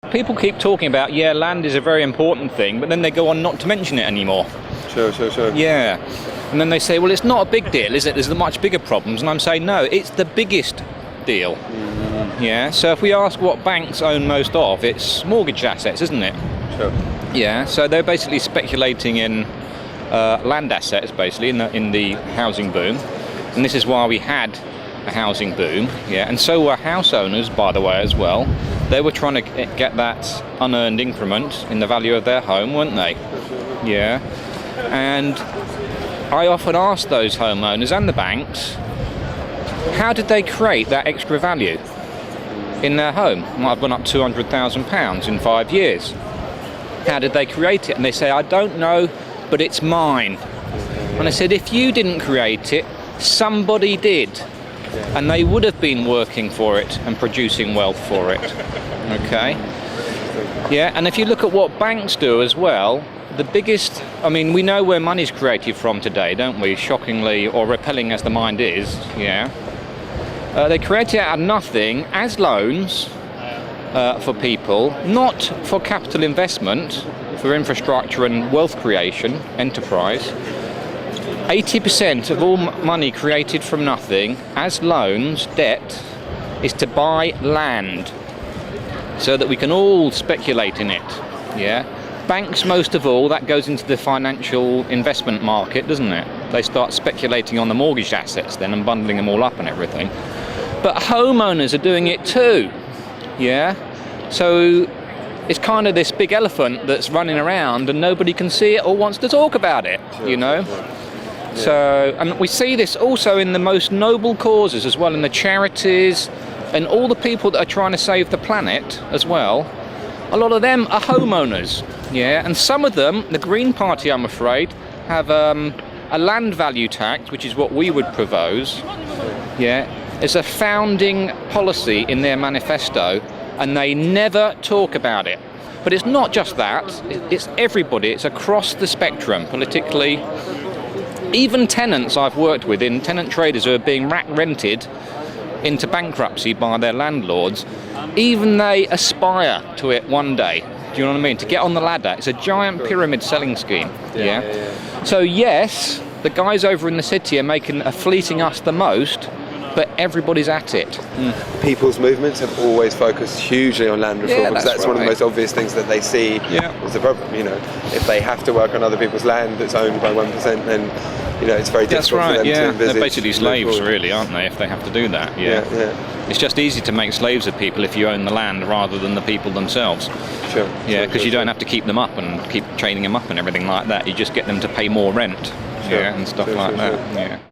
People keep talking about, yeah, land is a very important thing, but then they go on not to mention it anymore. Sure. Yeah. And then they say, well, it's not a big deal, is it? There's the much bigger problems. And I'm saying, no, it's the biggest deal. Mm-hmm. Yeah. So if we ask what banks own most of, it's mortgage assets, isn't it? Sure. Yeah. So they're basically speculating in land assets, basically, in the housing boom. And this is why we had a housing boom. Yeah. And so were house owners, by the way, as well. They were trying to get that unearned increment in the value of their home, weren't they? Yeah. And I often ask those homeowners and the banks, how did they create that extra value in their home? Might have gone up £200,000 in 5 years. How did they create it? And they say, I don't know, but it's mine. And I said, if you didn't create it, somebody did. And they would have been working for it and producing wealth for it. Okay? Yeah, and if you look at what banks do as well, the biggest, I mean, we know where money's created from today, don't we? Shockingly, or repelling as the mind is, yeah. They create it out of nothing as loans for people, not for capital investment, for infrastructure and wealth creation, enterprise. 80% of all money created from nothing as loans, debt, is to buy land so that we can all speculate in it. Yeah, banks most of all, that goes into the financial investment market, doesn't it? They start speculating on the mortgage assets then and bundling them all up and everything. But homeowners are doing it too. Yeah, so it's kind of this big elephant that's running around and nobody can see it or wants to talk about it, you know. So, and we see this also in the most noble causes as well, in the charities and all the people that are trying to save the planet as well. A lot of them are homeowners, yeah, and some of them, the Green Party, I'm afraid, have a land value tax, which is what we would propose, yeah, as a founding policy in their manifesto, and they never talk about it. But it's not just that, it's everybody, it's across the spectrum, politically. Even tenants I've worked with in tenant traders who are being rented into bankruptcy by their landlords, even they aspire to it one day. Do you know what I mean? To get on the ladder. It's a giant pyramid selling scheme. Yeah. So yes, the guys over in the city are fleecing us the most, but everybody's at it. People's movements have always focused hugely on land reform, because that's one of the most obvious things that they see as the problem. You know, if they have to work on other people's land that's owned by 1%, then you know it's very difficult for them to envisage. They're basically slaves, really, aren't they? If they have to do that, it's just easy to make slaves of people if you own the land rather than the people themselves. Sure. Yeah, because you don't have to keep them up and keep training them up and everything like that. You just get them to pay more rent, and stuff like that. Yeah.